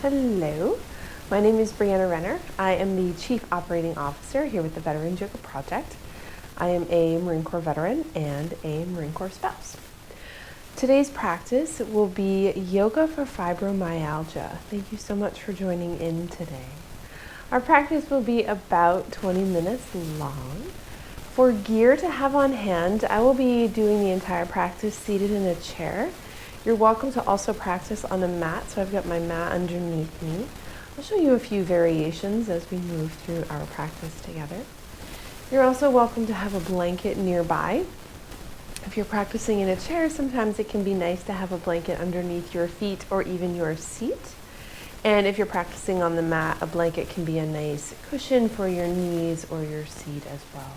Hello, my name is Brianna Renner. I am the Chief Operating Officer here with the Veterans Yoga Project. I am a Marine Corps veteran and a Marine Corps spouse. Today's practice will be yoga for fibromyalgia. Thank you so much for joining in today. Our practice will be about 20 minutes long. For gear to have on hand, I will be doing the entire practice seated in a chair. You're welcome to also practice on a mat, so I've got my mat underneath me. I'll show you a few variations as we move through our practice together. You're also welcome to have a blanket nearby. If you're practicing in a chair, sometimes it can be nice to have a blanket underneath your feet or even your seat. And if you're practicing on the mat, a blanket can be a nice cushion for your knees or your seat as well.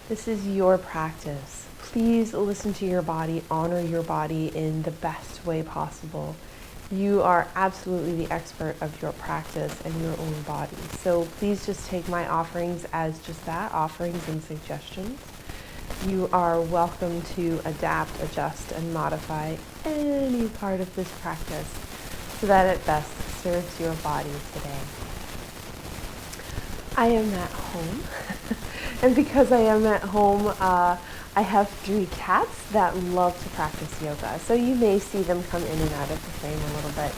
This is your practice. Please listen to your body, honor your body in the best way possible. You are absolutely the expert of your practice and your own body. So please just take my offerings as just that, offerings and suggestions. You are welcome to adapt, adjust, and modify any part of this practice so that it best serves your body today. I am at home, and because I am at home, I have 3 cats that love to practice yoga, so you may see them come in and out of the frame a little bit.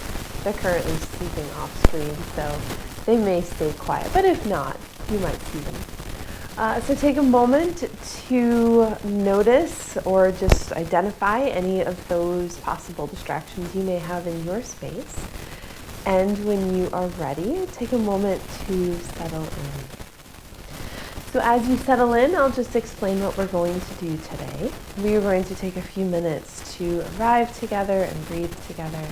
They're currently sleeping off screen, so they may stay quiet, but if not, you might see them. So take a moment to notice or just identify any of those possible distractions you may have in your space. And when you are ready, take a moment to settle in. So as you settle in, I'll just explain what we're going to do today. We are going to take a few minutes to arrive together and breathe together.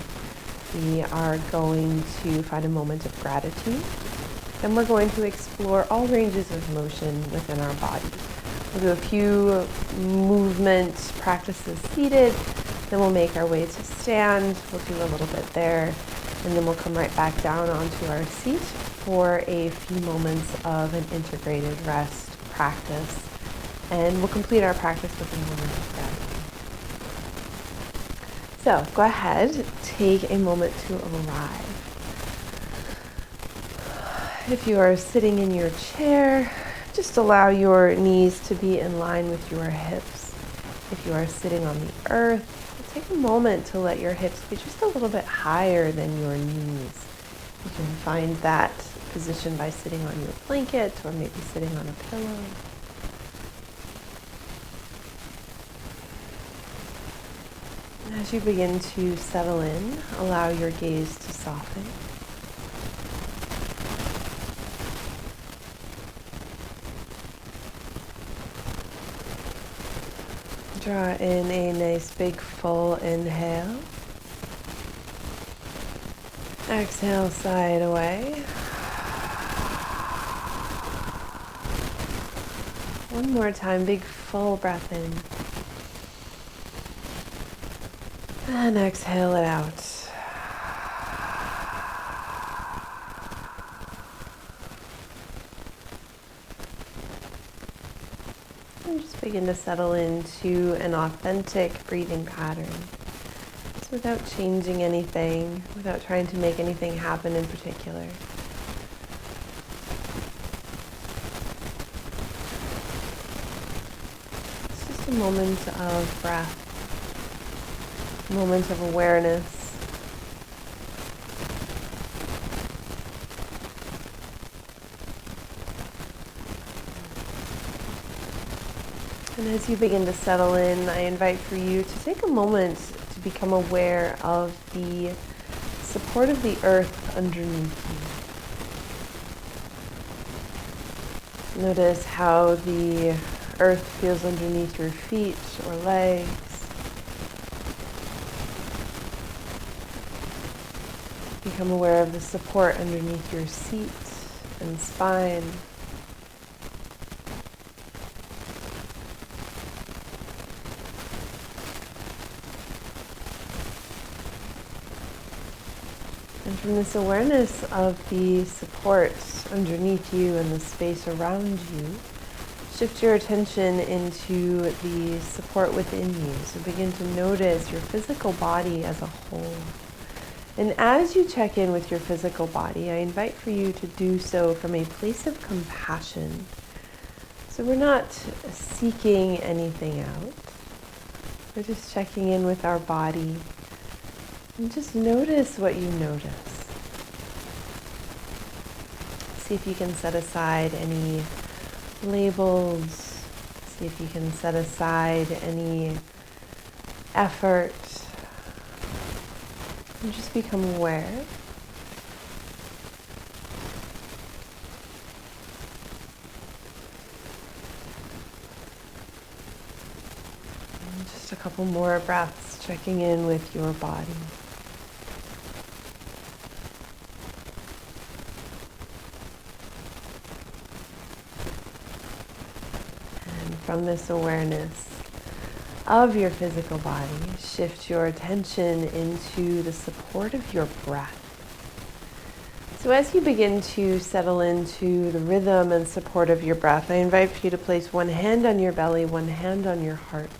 We are going to find a moment of gratitude. Then we're going to explore all ranges of motion within our body. We'll do a few movement practices seated, then we'll make our way to stand. We'll do a little bit there, and then we'll come right back down onto our seat for a few moments of an integrated rest practice. And we'll complete our practice with a moment of gratitude. So go ahead, take a moment to arrive. If you are sitting in your chair, just allow your knees to be in line with your hips. If you are sitting on the earth, take a moment to let your hips be just a little bit higher than your knees. You can find that position by sitting on your blanket or maybe sitting on a pillow. And as you begin to settle in, allow your gaze to soften. Draw in a nice big full inhale. Exhale, sigh it away. One more time, big full breath in. And exhale it out. And just begin to settle into an authentic breathing pattern. Just without changing anything, without trying to make anything happen in particular. It's just a moment of breath, a moment of awareness. And as you begin to settle in, I invite for you to take a moment to become aware of the support of the earth underneath you. Notice how the earth feels underneath your feet or legs. Become aware of the support underneath your seat and spine. And from this awareness of the support underneath you and the space around you, shift your attention into the support within you. So begin to notice your physical body as a whole. And as you check in with your physical body, I invite for you to do so from a place of compassion. So we're not seeking anything out. We're just checking in with our body. And just notice what you notice. See if you can set aside any labels. See if you can set aside any effort. And just become aware. And just a couple more breaths, checking in with your body. And from this awareness of your physical body, shift your attention into the support of your breath. So as you begin to settle into the rhythm and support of your breath, I invite you to place one hand on your belly, one hand on your heart.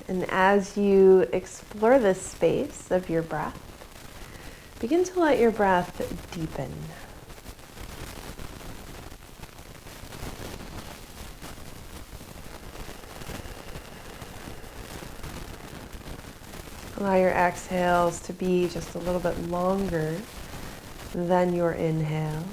And as you explore this space of your breath, begin to let your breath deepen. Allow your exhales to be just a little bit longer than your inhales.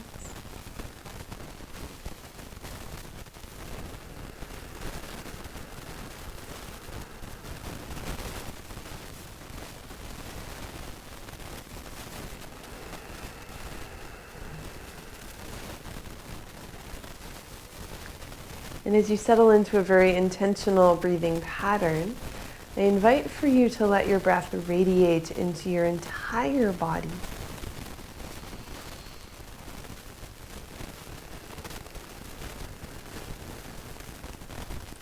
And as you settle into a very intentional breathing pattern, I invite for you to let your breath radiate into your entire body.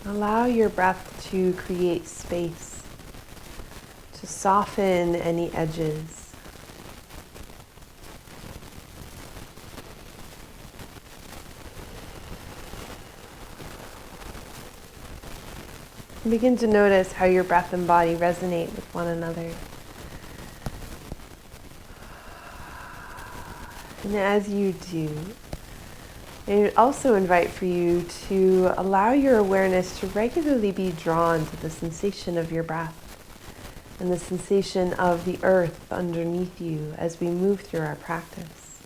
Allow your breath to create space, to soften any edges. And begin to notice how your breath and body resonate with one another. And as you do, I also invite for you to allow your awareness to regularly be drawn to the sensation of your breath and the sensation of the earth underneath you as we move through our practice.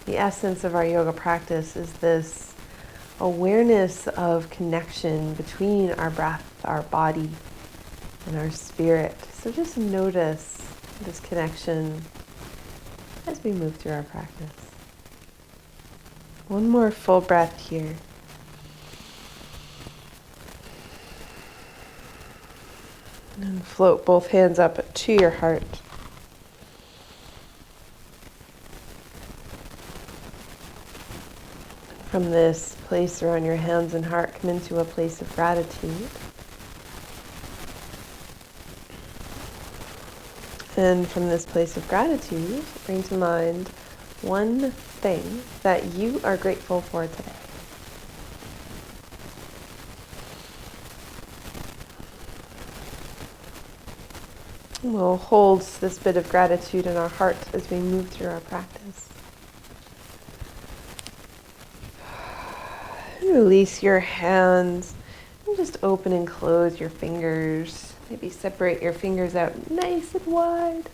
The essence of our yoga practice is this awareness of connection between our breath, our body, and our spirit. So just notice this connection as we move through our practice. One more full breath here. And float both hands up to your heart. From this place around your hands and heart, come into a place of gratitude. And from this place of gratitude, bring to mind one thing that you are grateful for today. We'll hold this bit of gratitude in our hearts as we move through our practice. And release your hands and just open and close your fingers. Maybe separate your fingers out nice and wide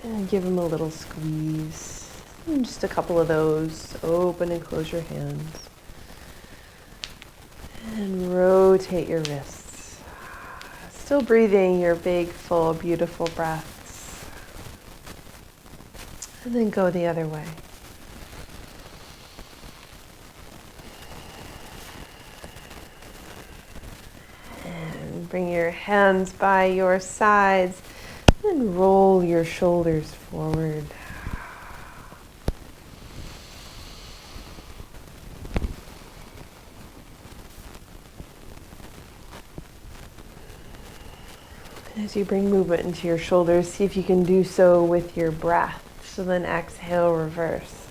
and give them a little squeeze. And just a couple of those. Open and close your hands. And rotate your wrists. Still breathing your big, full, beautiful breaths. And then go the other way. And bring your hands by your sides and roll your shoulders forward. As you bring movement into your shoulders, see if you can do so with your breath. So then exhale, reverse.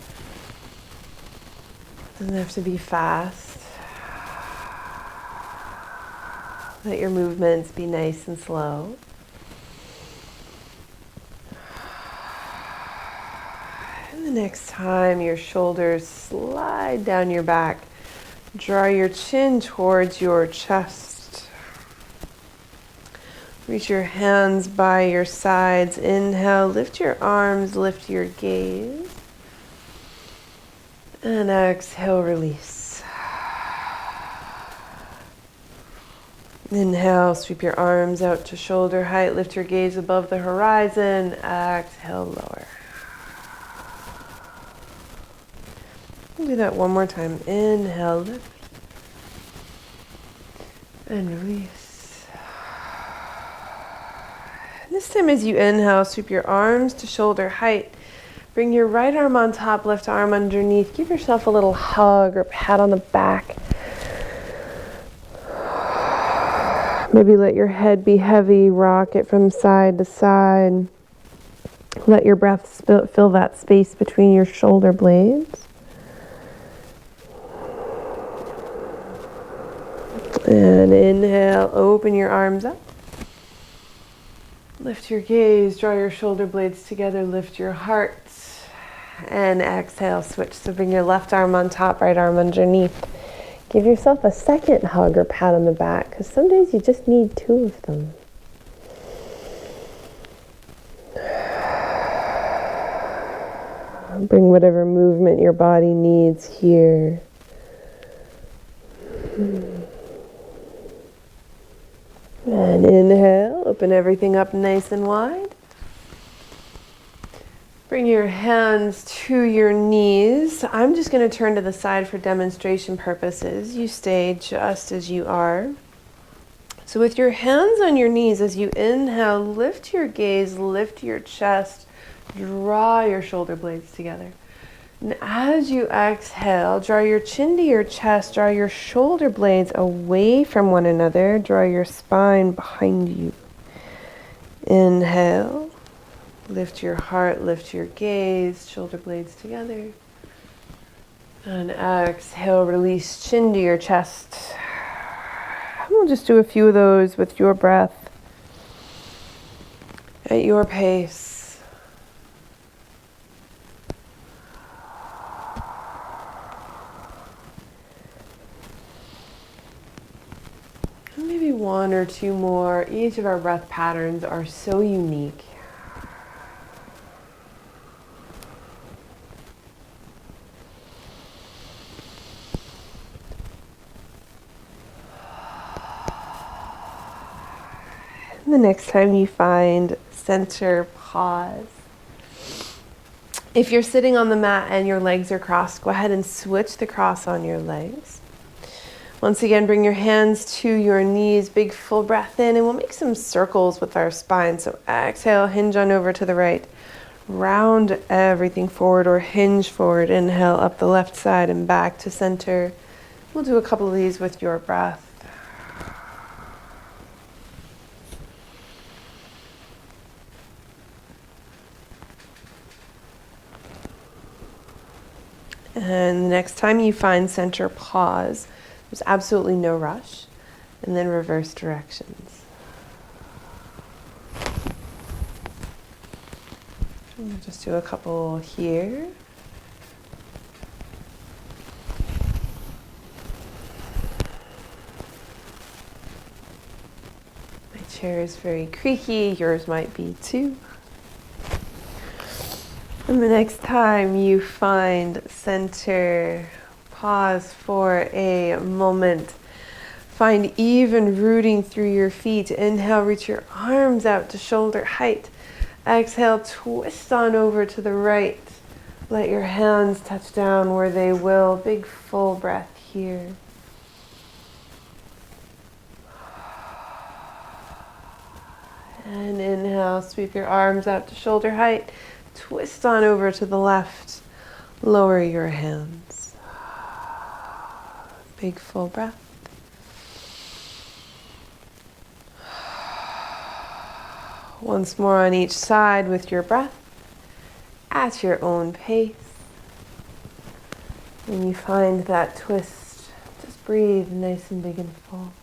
Doesn't have to be fast. Let your movements be nice and slow. And the next time your shoulders slide down your back, draw your chin towards your chest. Reach your hands by your sides. Inhale, lift your arms, lift your gaze. And exhale, release. Inhale, sweep your arms out to shoulder height, lift your gaze above the horizon. Exhale, lower. We'll do that one more time. Inhale, lift. And release. This time as you inhale, sweep your arms to shoulder height. Bring your right arm on top, left arm underneath. Give yourself a little hug or pat on the back. Maybe let your head be heavy, rock it from side to side. Let your breath fill that space between your shoulder blades. And inhale, open your arms up. Lift your gaze, draw your shoulder blades together, lift your heart. And exhale, switch. So bring your left arm on top, right arm underneath. Give yourself a second hug or pat on the back, because some days you just need two of them. Bring whatever movement your body needs here. And inhale, open everything up nice and wide. Bring your hands to your knees. I'm just going to turn to the side for demonstration purposes. You stay just as you are. So with your hands on your knees, as you inhale, lift your gaze, lift your chest, draw your shoulder blades together. And as you exhale, draw your chin to your chest, draw your shoulder blades away from one another, draw your spine behind you. Inhale. Lift your heart, lift your gaze, shoulder blades together. And exhale, release chin to your chest. And we'll just do a few of those with your breath at your pace. And maybe one or two more. Each of our breath patterns are so unique. The next time you find center, pause. If you're sitting on the mat and your legs are crossed, go ahead and switch the cross on your legs. Once again, bring your hands to your knees, big full breath in, and we'll make some circles with our spine. So exhale, hinge on over to the right. Round everything forward or hinge forward. Inhale, up the left side and back to center. We'll do a couple of these with your breath. And the next time you find center, pause. There's absolutely no rush. And then reverse directions. We'll just do a couple here. My chair is very creaky. Yours might be too. And the next time you find center, pause for a moment. Find even rooting through your feet. Inhale, reach your arms out to shoulder height. Exhale, twist on over to the right. Let your hands touch down where they will. Big full breath here. And inhale, sweep your arms out to shoulder height. Twist on over to the left. Lower your hands. Big full breath. Once more on each side with your breath at your own pace. When you find that twist, just breathe nice and big and full.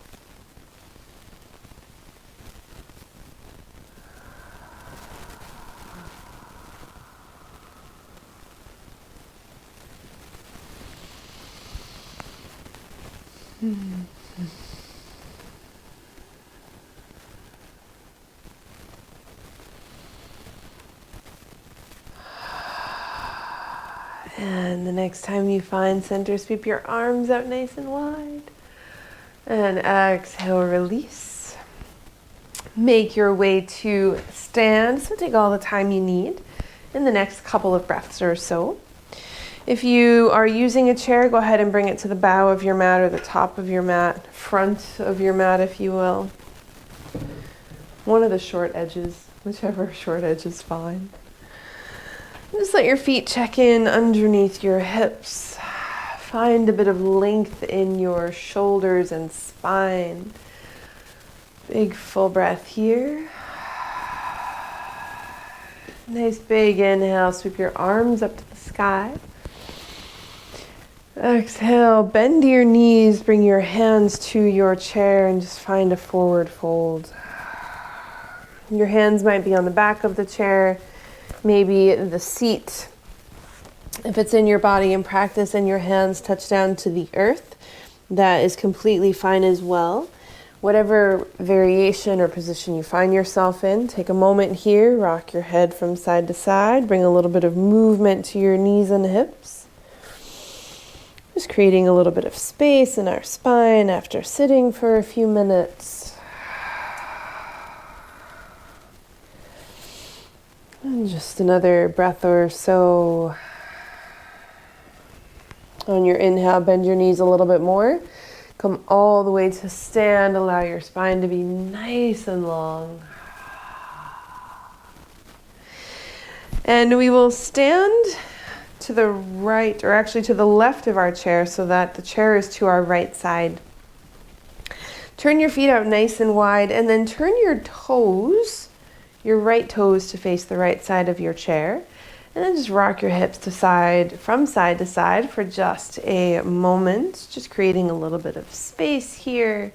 And the next time you find center, sweep your arms out nice and wide. And exhale, release. Make your way to stand. So take all the time you need in the next couple of breaths or so. If you are using a chair, go ahead and bring it to the bow of your mat or the top of your mat, front of your mat, if you will. One of the short edges, whichever short edge is fine. Just let your feet check in underneath your hips. Find a bit of length in your shoulders and spine. Big full breath here. Nice big inhale, sweep your arms up to the sky. Exhale, bend your knees, bring your hands to your chair and just find a forward fold. Your hands might be on the back of the chair, maybe the seat. If it's in your body in practice and your hands touch down to the earth, that is completely fine as well. Whatever variation or position you find yourself in, take a moment here, rock your head from side to side, bring a little bit of movement to your knees and hips. Just creating a little bit of space in our spine after sitting for a few minutes. And just another breath or so. On your inhale, bend your knees a little bit more. Come all the way to stand. Allow your spine to be nice and long. And we will stand to the right, or actually to the left of our chair, so that the chair is to our right side. Turn your feet out nice and wide, and then turn your toes, your right toes, to face the right side of your chair. And then just rock your hips from side to side for just a moment, just creating a little bit of space here.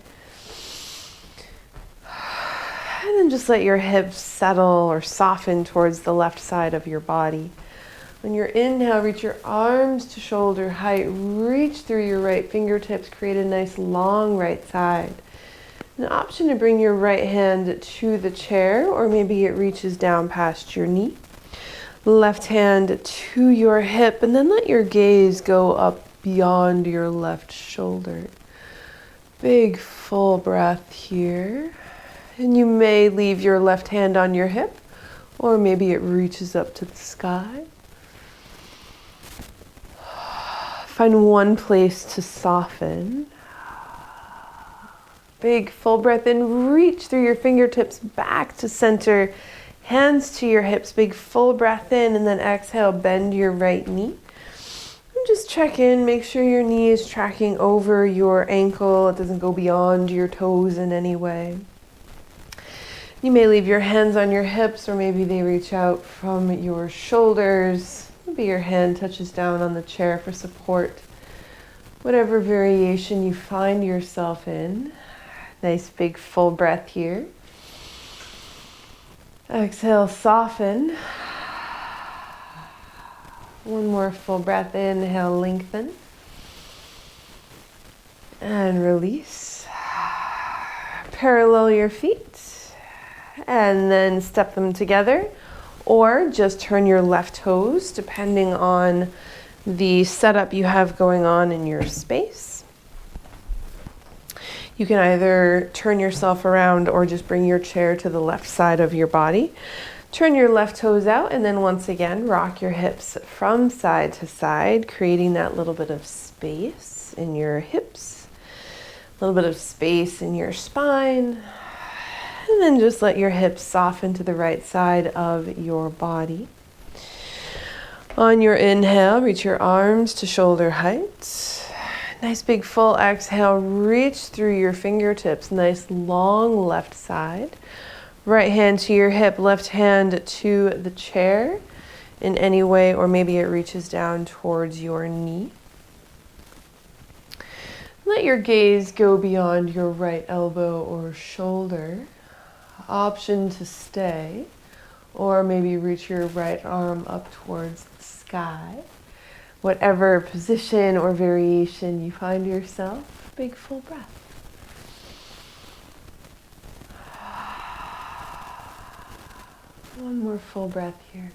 And then just let your hips settle or soften towards the left side of your body. On your inhale, reach your arms to shoulder height, reach through your right fingertips, create a nice long right side. An option to bring your right hand to the chair, or maybe it reaches down past your knee. Left hand to your hip, and then let your gaze go up beyond your left shoulder. Big full breath here. And you may leave your left hand on your hip, or maybe it reaches up to the sky. Find one place to soften. Big full breath in, reach through your fingertips back to center. Hands to your hips, big full breath in, and then exhale, bend your right knee. And just check in, make sure your knee is tracking over your ankle. It doesn't go beyond your toes in any way. You may leave your hands on your hips, or maybe they reach out from your shoulders. Maybe your hand touches down on the chair for support. Whatever variation you find yourself in. Nice big full breath here. Exhale, soften. One more full breath, inhale, lengthen. And release. Parallel your feet. And then step them together. Or just turn your left toes, depending on the setup you have going on in your space. You can either turn yourself around or just bring your chair to the left side of your body. Turn your left toes out, and then once again, rock your hips from side to side, creating that little bit of space in your hips, a little bit of space in your spine, and then just let your hips soften to the right side of your body. On your inhale, reach your arms to shoulder height. Nice big full exhale, reach through your fingertips, nice long left side. Right hand to your hip, left hand to the chair in any way, or maybe it reaches down towards your knee. Let your gaze go beyond your right elbow or shoulder. Option to stay, or maybe reach your right arm up towards the sky. Whatever position or variation you find yourself, big full breath. One more full breath here.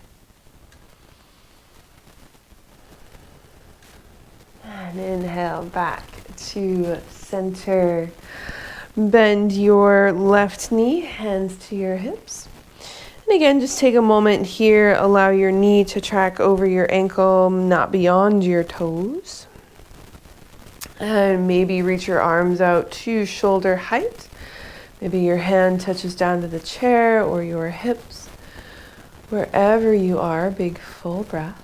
And inhale back to center. Bend your left knee, hands to your hips. And again, just take a moment here. Allow your knee to track over your ankle, not beyond your toes. And maybe reach your arms out to shoulder height. Maybe your hand touches down to the chair or your hips. Wherever you are, big full breath.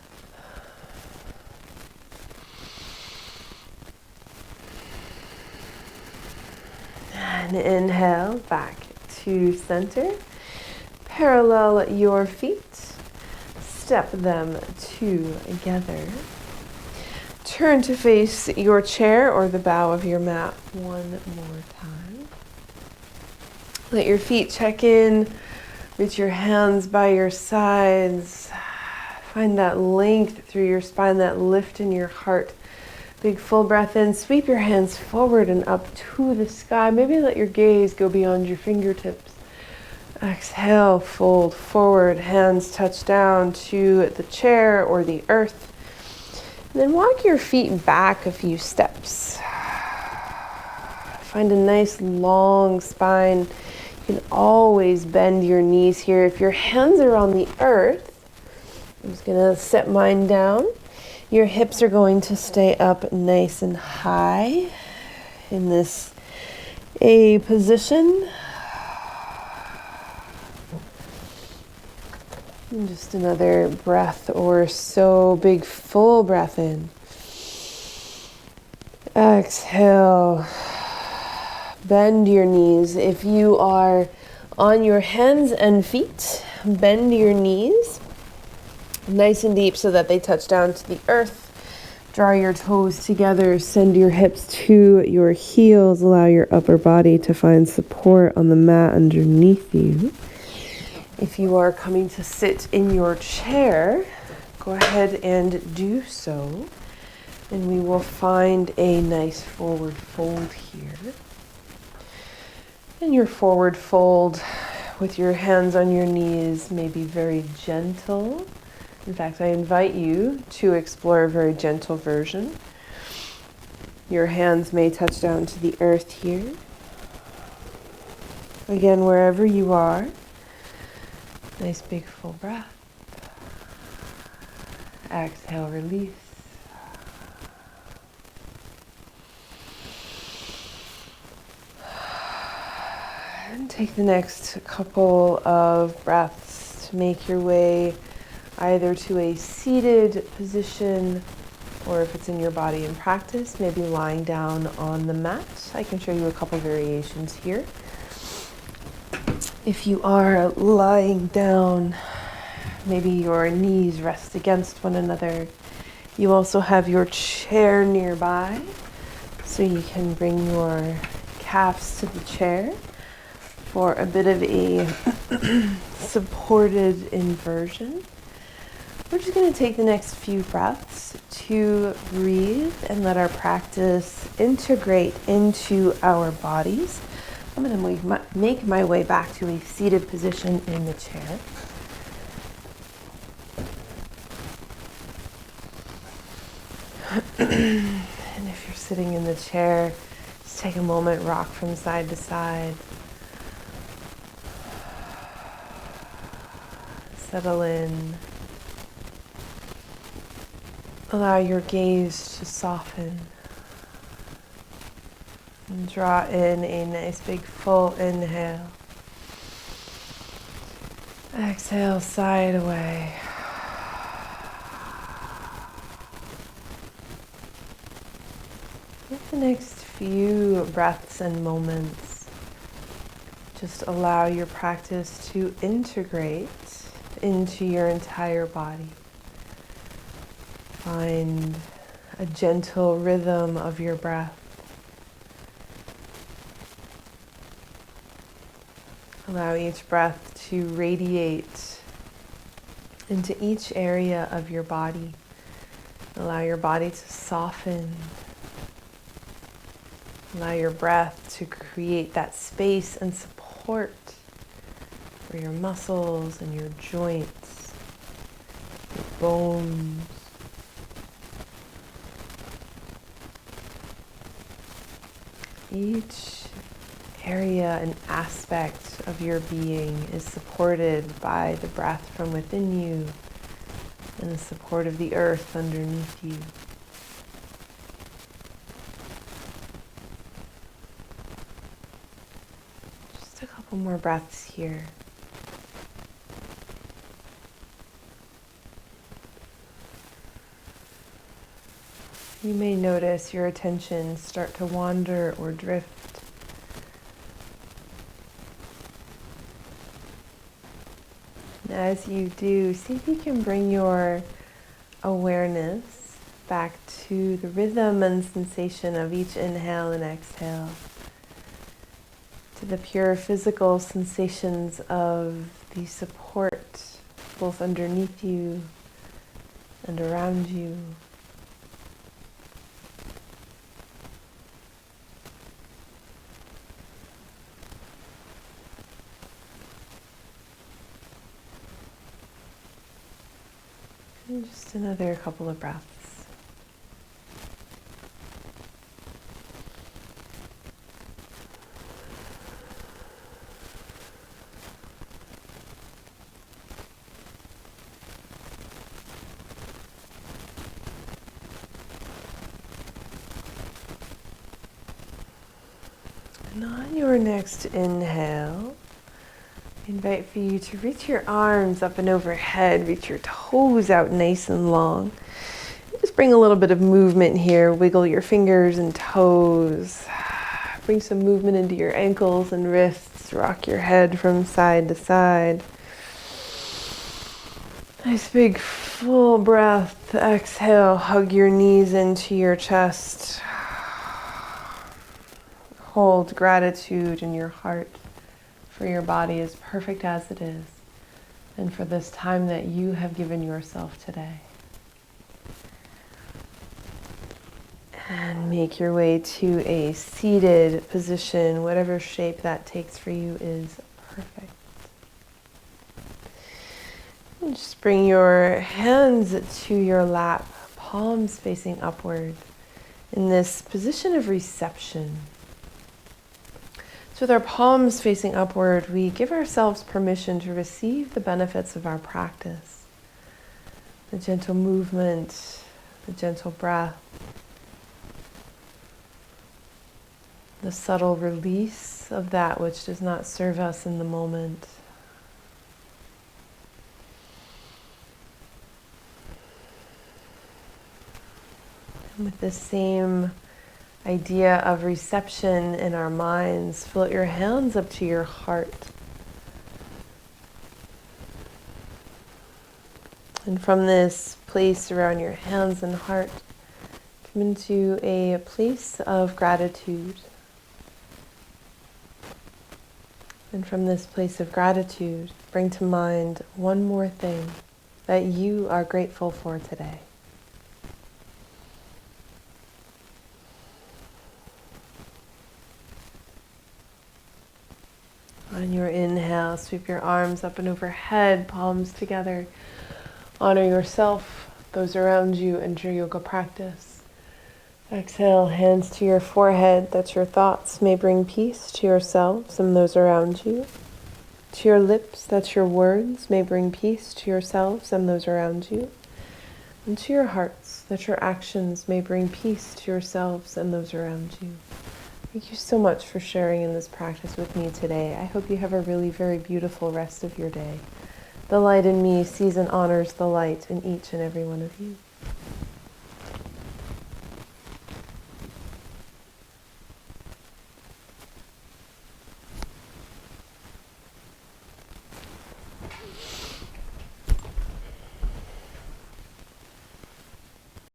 And inhale back to center. Parallel your feet. Step them together. Turn to face your chair or the bow of your mat one more time. Let your feet check in. Reach your hands by your sides. Find that length through your spine, that lift in your heart. Big full breath in. Sweep your hands forward and up to the sky. Maybe let your gaze go beyond your fingertips. Exhale, fold forward. Hands touch down to the chair or the earth. And then walk your feet back a few steps. Find a nice long spine. You can always bend your knees here. If your hands are on the earth, I'm just going to set mine down. Your hips are going to stay up nice and high in this A position. And just another breath or so. Big full breath in. Exhale. Bend your knees. If you are on your hands and feet, bend your knees nice and deep so that they touch down to the earth. Draw your toes together. Send your hips to your heels. Allow your upper body to find support on the mat underneath you. If you are coming to sit in your chair, go ahead and do so. And we will find a nice forward fold here. And your forward fold with your hands on your knees may be very gentle. In fact, I invite you to explore a very gentle version. Your hands may touch down to the earth here. Again, wherever you are, nice big full breath. Exhale, release. And take the next couple of breaths to make your way either to a seated position, or if it's in your body in practice, maybe lying down on the mat. I can show you a couple variations here. If you are lying down, maybe your knees rest against one another. You also have your chair nearby, so you can bring your calves to the chair for a bit of a supported inversion. We're just going to take the next few breaths to breathe and let our practice integrate into our bodies. I'm going to make my way back to a seated position in the chair. And if you're sitting in the chair, just take a moment, rock from side to side. Settle in. Allow your gaze to soften. And draw in a nice big full inhale. Exhale, sigh it away. With the next few breaths and moments, just allow your practice to integrate into your entire body. Find a gentle rhythm of your breath. Allow each breath to radiate into each area of your body. Allow your body to soften. Allow your breath to create that space and support for your muscles and your joints, your bones. Each area and aspect of your being is supported by the breath from within you and the support of the earth underneath you. Just a couple more breaths here. You may notice your attention start to wander or drift. And as you do, see if you can bring your awareness back to the rhythm and sensation of each inhale and exhale, to the pure physical sensations of the support both underneath you and around you. And just another couple of breaths. And on your next inhale, I invite for you to reach your arms up and overhead, reach your toes out nice and long. Just bring a little bit of movement here, wiggle your fingers and toes. Bring some movement into your ankles and wrists, rock your head from side to side. Nice big full breath, exhale, hug your knees into your chest. Hold gratitude in your heart for your body as perfect as it is, and for this time that you have given yourself today. And make your way to a seated position. Whatever shape that takes for you is perfect. And just bring your hands to your lap, palms facing upward, in this position of reception. So with our palms facing upward, we give ourselves permission to receive the benefits of our practice. The gentle movement, the gentle breath, the subtle release of that which does not serve us in the moment. And with this same idea of reception in our minds, float your hands up to your heart. And from this place around your hands and heart, come into a place of gratitude. And from this place of gratitude, bring to mind one more thing that you are grateful for today. On your inhale, sweep your arms up and overhead, palms together. Honor yourself, those around you, and your yoga practice. Exhale, hands to your forehead, that your thoughts may bring peace to yourselves and those around you. To your lips, that your words may bring peace to yourselves and those around you. And to your hearts, that your actions may bring peace to yourselves and those around you. Thank you so much for sharing in this practice with me today. I hope you have a really very beautiful rest of your day. The light in me sees and honors the light in each and every one of you.